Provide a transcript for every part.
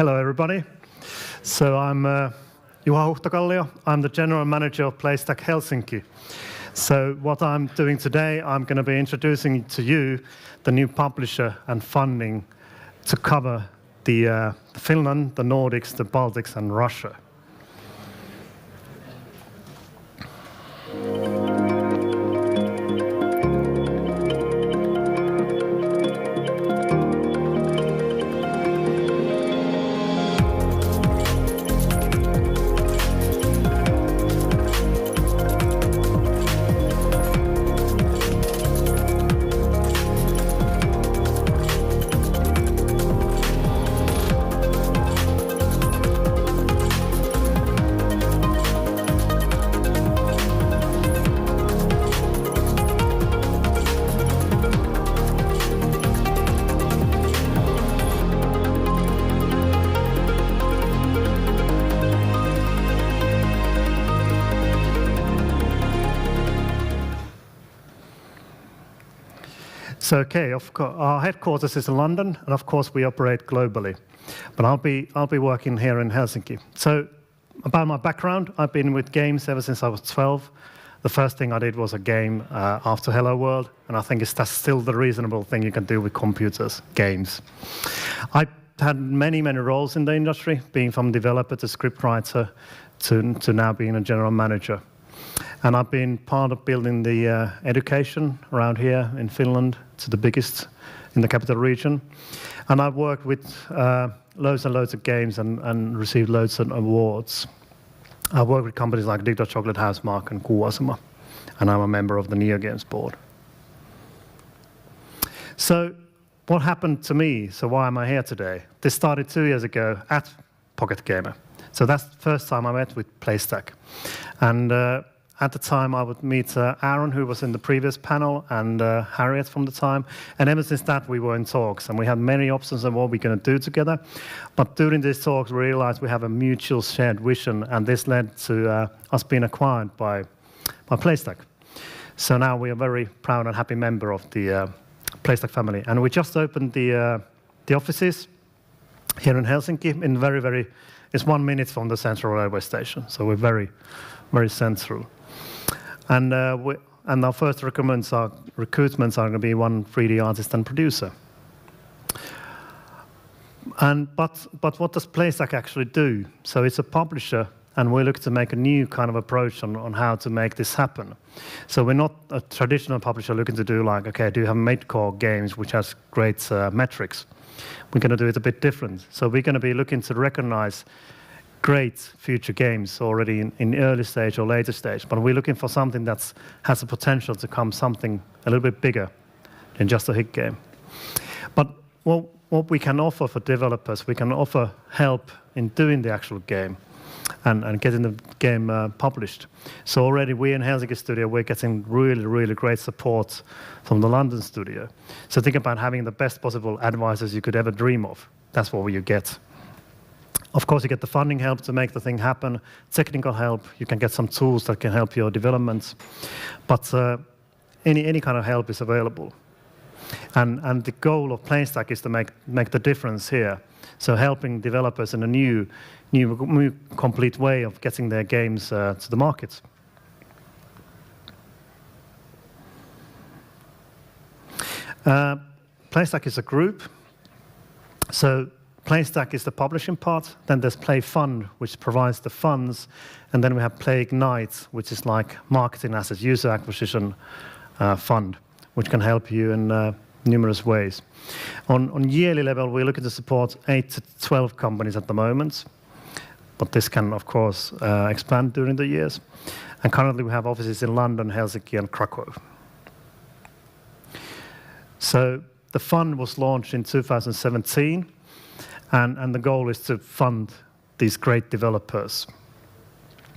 Hello everybody. So I'm Juha Huhtakallio. I'm the General Manager of PlayStack Helsinki. So what I'm doing today, I'm going to be introducing to you the new publisher and funding to cover the Finland, the Nordics, the Baltics and Russia. So, okay, of course, our headquarters is in London, and of course we operate globally. But I'll be working here in Helsinki. So, about my background, I've been with games ever since I was 12. The first thing I did was a game after Hello World, and I think that's still the reasonable thing you can do with computers, games. I had many roles in the industry, being from developer to scriptwriter to now being a general manager. And I've been part of building the education around here in Finland to the biggest in the capital region. And I've worked with loads and loads of games and received loads of awards. I've worked with companies like Digital Chocolate Housemarque and Kuosama, and I'm a member of the Neo Games board. So what happened to me? So why am I here today? This started 2 years ago at Pocket Gamer. So that's the first time I met with PlayStack. And at the time, I would meet Aaron, who was in the previous panel, and Harriet from the time. And ever since that, we were in talks, and we had many options of what we're going to do together. But during these talks, we realized we have a mutual shared vision, and this led to us being acquired by PlayStack. So now we are a very proud and happy member of the PlayStack family. And we just opened the offices here in Helsinki, in it's 1 minute from the central railway station. So we're very central. And our first recruitments are going to be one 3D artist and producer. But what does PlayStack actually do? So it's a publisher, and we're looking to make a new kind of approach on how to make this happen. So we're not a traditional publisher looking to do like, okay, do you have mid-core games which has great metrics? We're going to do it a bit different. So we're going to be looking to recognize great future games already in early stage or later stage, but we're looking for something that has the potential to come something a little bit bigger than just a hit game. But what we can offer for developers, we can offer help in doing the actual game and getting the game published. So already we in Helsinki studio, we're getting really great support from the London studio. So think about having the best possible advisors you could ever dream of. That's what you get. Of course, you get the funding help to make the thing happen, technical help, you can get some tools that can help your development, but any kind of help is available. And the goal of PlayStack is to make the difference here. So helping developers in a new complete way of getting their games to the market. PlayStack is a group. So PlayStack is the publishing part, then there's Play Fund, which provides the funds, and then we have Play Ignite, which is like marketing assets, user acquisition fund, which can help you in numerous ways. On yearly level, we're looking to support 8 to 12 companies at the moment, but this can, of course, expand during the years. And currently we have offices in London, Helsinki, and Krakow. So the fund was launched in 2017, and the goal is to fund these great developers.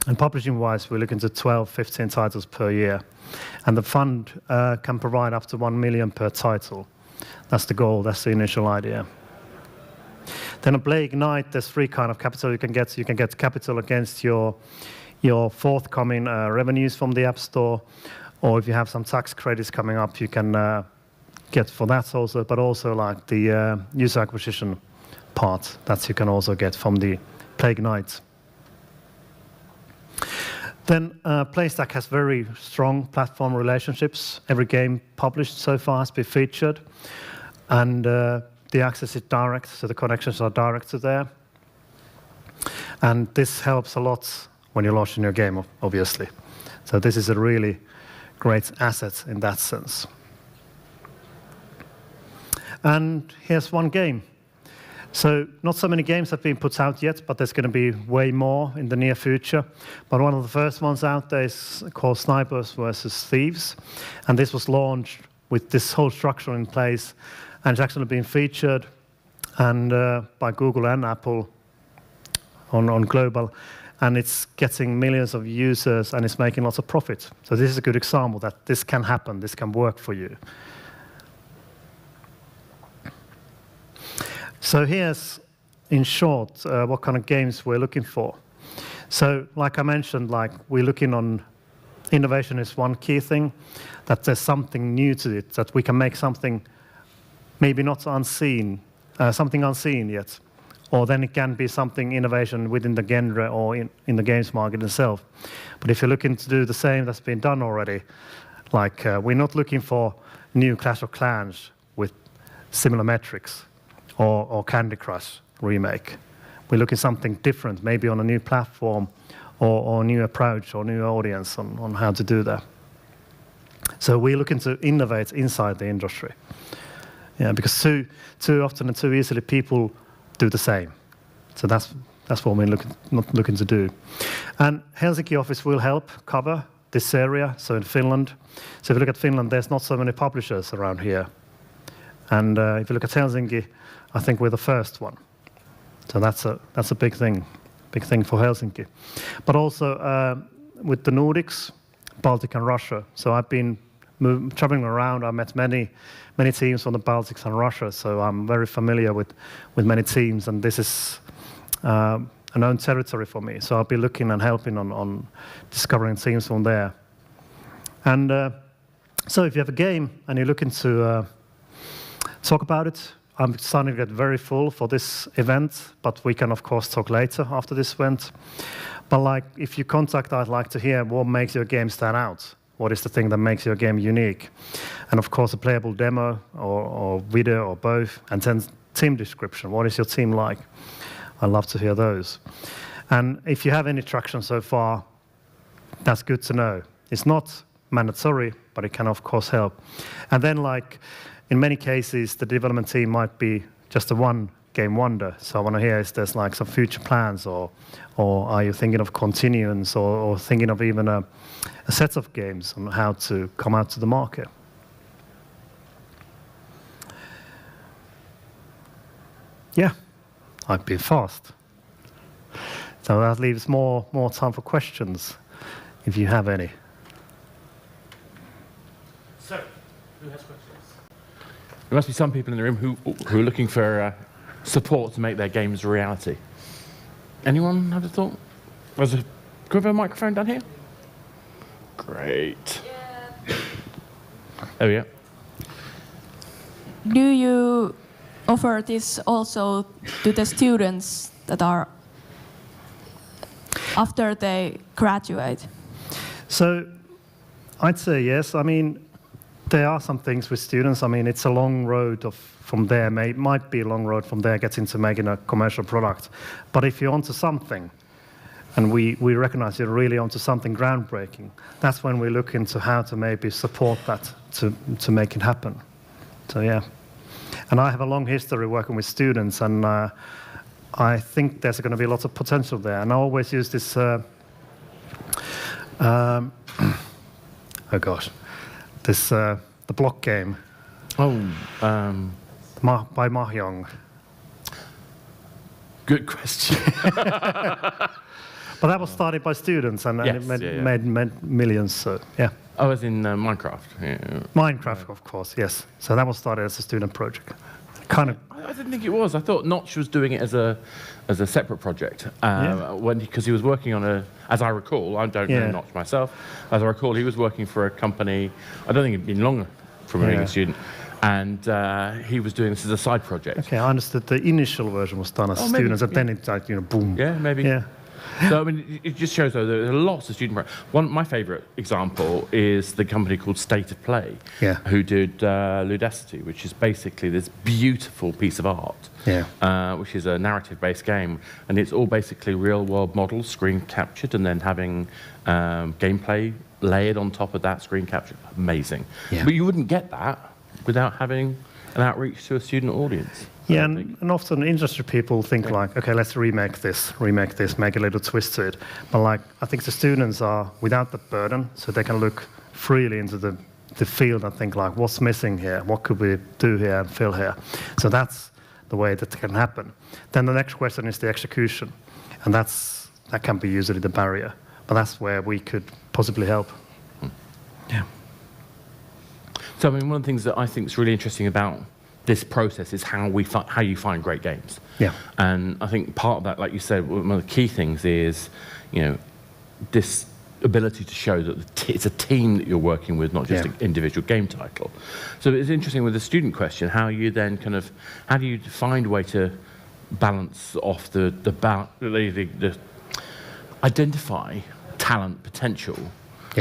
And publishing-wise, we're looking to 12, 15 titles per year. And the fund can provide up to 1 million per title. That's the goal, that's the initial idea. Then at Play Ignite, there's 3 kinds of capital you can get. You can get capital against your forthcoming revenues from the App Store, or if you have some tax credits coming up, you can get for that also, but also like the user acquisition part that you can also get from the Plague Knights. Then PlayStack has very strong platform relationships. Every game published so far has been featured, and the access is direct, so the connections are direct to there. And this helps a lot when you're launching your game, obviously. So this is a really great asset in that sense. And here's one game. So not so many games have been put out yet, but there's going to be way more in the near future. But one of the first ones out there is called Snipers versus Thieves. And this was launched with this whole structure in place. And it's actually been featured and by Google and Apple on global. And it's getting millions of users and it's making lots of profit. So this is a good example that this can happen, this can work for you. So here's, in short, what kind of games we're looking for. So, like I mentioned, we're looking on innovation is one key thing, that there's something new to it, that we can make something maybe not unseen, something unseen yet, or then it can be something innovation within the genre or in the games market itself. But if you're looking to do the same that's been done already, we're not looking for new Clash of Clans with similar metrics. Or Candy Crush remake. We're looking something different, maybe on a new platform or new approach or new audience on how to do that. So we're looking to innovate inside the industry. Yeah, because too often and too easily people do the same. So that's what we're not looking to do. And Helsinki office will help cover this area, so in Finland. So if you look at Finland, there's not so many publishers around here. And if you look at Helsinki, I think we're the first one. So that's a big thing for Helsinki. But also with the Nordics, Baltics and Russia. So I've been traveling around. I met many teams from the Baltics and Russia. So I'm very familiar with many teams, and this is a known territory for me. So I'll be looking and helping on discovering teams from there. And so if you have a game and you're looking to talk about it, I'm starting to get very full for this event, but we can of course talk later after this event. But if you contact, I'd like to hear what makes your game stand out. What is the thing that makes your game unique? And of course a playable demo or video or both, and then team description. What is your team like? I'd love to hear those. And if you have any traction so far, that's good to know. It's not mandatory, but it can of course help. And then in many cases, the development team might be just a one-game wonder. So I want to hear if there's some future plans, or are you thinking of continuance, or thinking of even a set of games on how to come out to the market. Yeah, I've been fast. So that leaves more time for questions, if you have any. So, who has questions? There must be some people in the room who are looking for support to make their games a reality. Anyone have a thought? Can we have a microphone down here? Great. Yeah. Oh, yeah. Do you offer this also to the students that are after they graduate? So I'd say yes. I mean, there are some things with students. I mean, it's a long road from there. Might be a long road from there getting to making a commercial product. But if you're onto something, and we recognize you're really onto something groundbreaking, that's when we look into how to maybe support that to make it happen. So yeah. And I have a long history working with students, and I think there's going to be lots of potential there. And I always use this, oh gosh, this the block game. Oh, by Mahjong. Good question. But that was started by students, and yes, it made millions. So yeah. Oh, as in Minecraft. Yeah. Minecraft, of course, yes. So that was started as a student project. Kind of. I didn't think it was. I thought Notch was doing it as a separate project. Because he was working on as I recall, I don't know Notch myself. As I recall, he was working for a company. I don't think it'd been long from being a student. and he was doing this as a side project. Okay, I understood the initial version was done as students, and then it's like, boom. Yeah, maybe. Yeah. So, I mean, it just shows, though, there are lots of student... My favourite example is the company called State of Play, who did Ludacity, which is basically this beautiful piece of art, which is a narrative-based game. And it's all basically real-world models, screen captured, and then having gameplay layered on top of that screen capture. Amazing. Yeah. But you wouldn't get that without having an outreach to a student audience. Yeah, and often industry people think like, okay, let's remake this, make a little twist to it. But like, I think the students are without the burden, so they can look freely into the field and think like, what's missing here? What could we do here and fill here? So that's the way that can happen. Then the next question is the execution, and that can be usually the barrier. But that's where we could possibly help. Yeah. So I mean, one of the things that I think is really interesting about this process is how you find great games. Yeah. And I think part of that, like you said, one of the key things is, this ability to show that it's a team that you're working with, not just an individual game title. So it's interesting with the student question, how you then how do you find a way to balance off the identify talent potential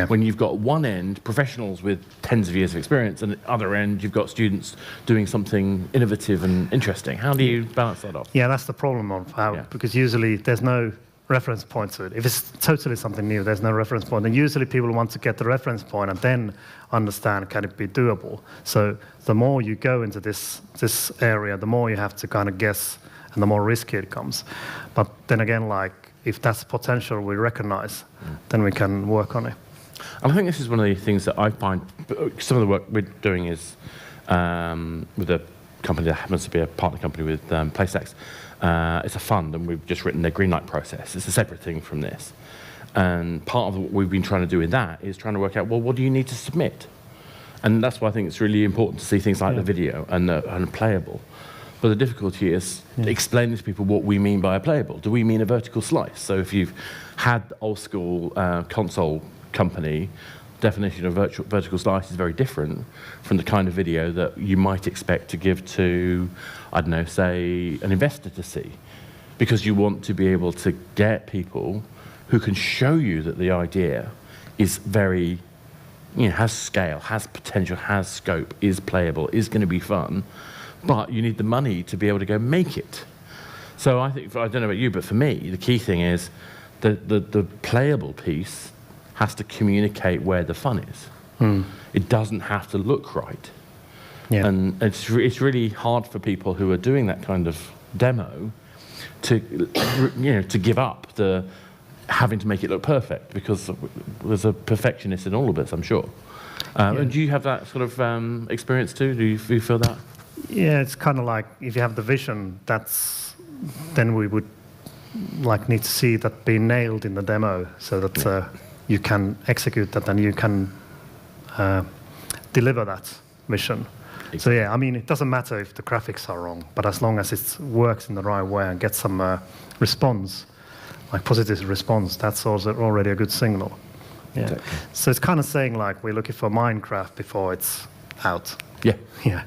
when you've got one end professionals with tens of years of experience, and at the other end you've got students doing something innovative and interesting. How do you balance that off? Yeah, that's the problem of how, because usually there's no reference point to it. If it's totally something new, there's no reference point. And usually people want to get the reference point and then understand, can it be doable? So the more you go into this area, the more you have to kind of guess, and the more risky it comes. But then again, like, if that's potential we recognize, then we can work on it. And I think this is one of the things that I find, some of the work we're doing is with a company that happens to be a partner company with PlayStack. It's a fund, and we've just written their greenlight process. It's a separate thing from this. And part of what we've been trying to do in that is trying to work out, well, what do you need to submit? And that's why I think it's really important to see things like the video and playable. But the difficulty is explaining to people what we mean by a playable. Do we mean a vertical slice? So if you've had the old school console company, definition of vertical slice is very different from the kind of video that you might expect to give to, I don't know, say, an investor to see. Because you want to be able to get people who can show you that the idea is very, has scale, has potential, has scope, is playable, is going to be fun, but you need the money to be able to go make it. So I think, I don't know about you, but for me, the key thing is the playable piece has to communicate where the fun is. It doesn't have to look right. Yeah. And it's really hard for people who are doing that kind of demo to give up the having to make it look perfect, because there's a perfectionist in all of us, I'm sure. And do you have that sort of experience too? Do you feel that? Yeah, it's kind of like, if you have the vision, then we would need to see that being nailed in the demo, so that you can execute that and you can deliver that vision. Exactly. So yeah, I mean, it doesn't matter if the graphics are wrong, but as long as it works in the right way and gets some response, like positive response, that's also already a good signal. Yeah. Exactly. So it's kind of saying like, we're looking for Minecraft before it's out. Yeah. Yeah.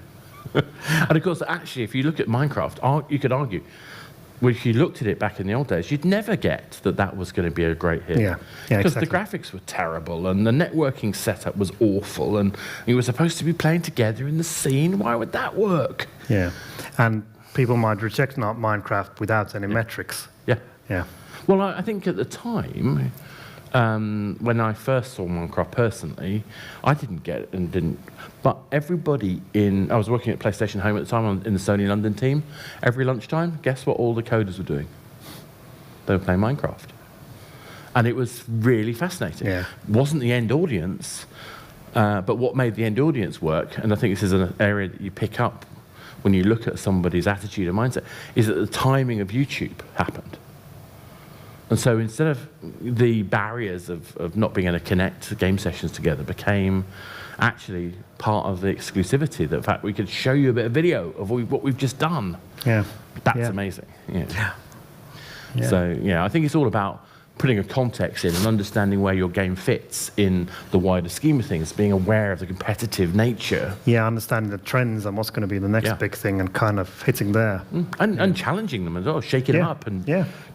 And of course, actually, if you look at Minecraft, you could argue, well, if you looked at it back in the old days, you'd never get that was going to be a great hit. Yeah, because exactly. The graphics were terrible, and the networking setup was awful, and you were supposed to be playing together in the scene. Why would that work? Yeah, and people might reject Minecraft without any metrics. Yeah. Yeah. Well, I think at the time, when I first saw Minecraft personally, I didn't get it and didn't. But everybody I was working at PlayStation Home at the time in the Sony London team. Every lunchtime, guess what all the coders were doing? They were playing Minecraft. And it was really fascinating. Yeah. Wasn't the end audience, but what made the end audience work, and I think this is an area that you pick up when you look at somebody's attitude and mindset, is that the timing of YouTube happened. And so instead of the barriers of not being able to connect game sessions together became actually part of the exclusivity, that in fact we could show you a bit of video of what we've just done. Yeah. That's amazing. Yeah. Yeah. So, I think it's all about putting a context in and understanding where your game fits in the wider scheme of things, being aware of the competitive nature. Yeah, understanding the trends and what's going to be the next big thing and kind of hitting there. And challenging them as well, shaking them up. And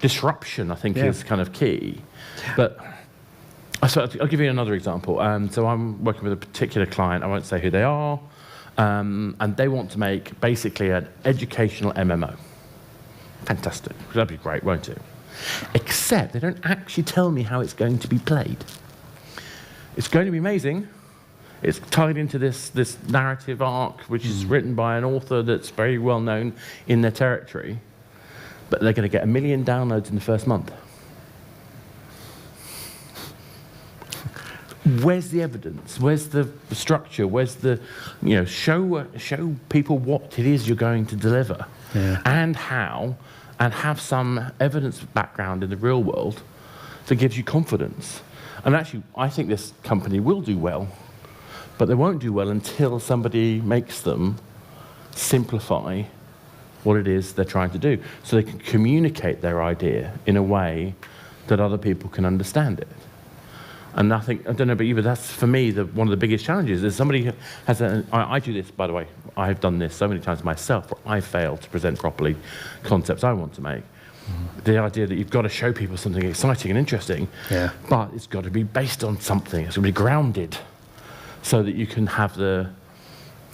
disruption, I think, is kind of key. But so I'll give you another example. So I'm working with a particular client, I won't say who they are, and they want to make basically an educational MMO. Fantastic. That'd be great, won't it? Except they don't actually tell me how it's going to be played. It's going to be amazing. It's tied into this narrative arc, which is written by an author that's very well known in their territory. But they're going to get 1 million downloads in the first month. Where's the evidence? Where's the structure? Where's the, show people what it is you're going to deliver and how, and have some evidence background in the real world that gives you confidence. And actually, I think this company will do well, but they won't do well until somebody makes them simplify what it is they're trying to do, so they can communicate their idea in a way that other people can understand it. And I don't know about you, but that's, for me, one of the biggest challenges is somebody has I do this, by the way. I've done this so many times myself, where I fail to present properly concepts I want to make. The idea that you've got to show people something exciting and interesting, but it's got to be based on something. It's got to be grounded so that you can have the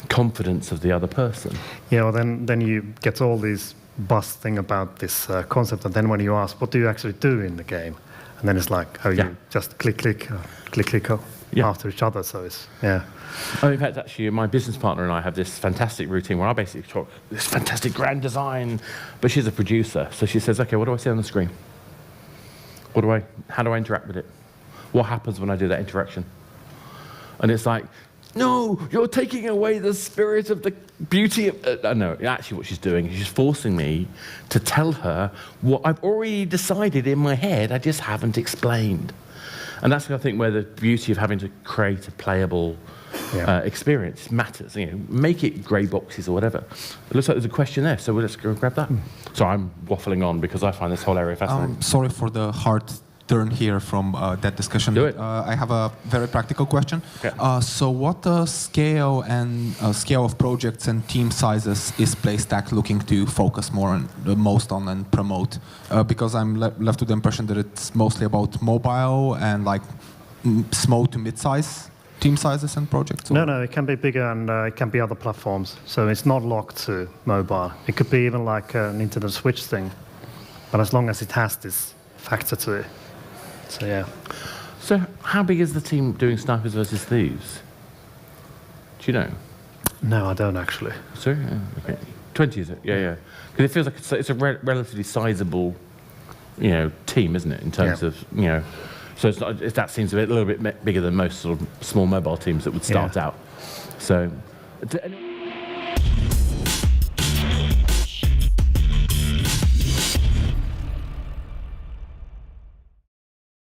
confidence of the other person. Yeah, well, then you get all these buzz thing about this concept, and then when you ask, what do you actually do in the game? And then it's like, you just click after each other. So it's, Oh, in fact, actually, my business partner and I have this fantastic routine where I basically talk this fantastic grand design, but she's a producer. So she says, okay, what do I see on the screen? How do I interact with it? What happens when I do that interaction? And it's like, no, you're taking away the spirit of the beauty of... no, actually what she's doing is she's forcing me to tell her what I've already decided in my head, I just haven't explained. And that's, I think, where the beauty of having to create a playable experience matters. Make it grey boxes or whatever. It looks like there's a question there, so let's go grab that. So I'm waffling on because I find this whole area fascinating. Sorry for the hard turn here from that discussion. Do it. I have a very practical question. Okay. So what scale of projects and team sizes is PlayStack looking to focus most on and promote? Because I'm left with the impression that it's mostly about mobile and like small to mid-size team sizes and projects. Or? No, it can be bigger, and it can be other platforms. So it's not locked to mobile. It could be even like a Nintendo Switch thing, but as long as it has this factor to it. So yeah. So how big is the team doing Snipers versus Thieves? Do you know? No, I don't actually. Sorry? Okay. 20, is it? Yeah. Because it feels like it's a relatively sizable, team, isn't it? In terms of, So it's not, that seems a little bit bigger than most sort of small mobile teams that would start out. So.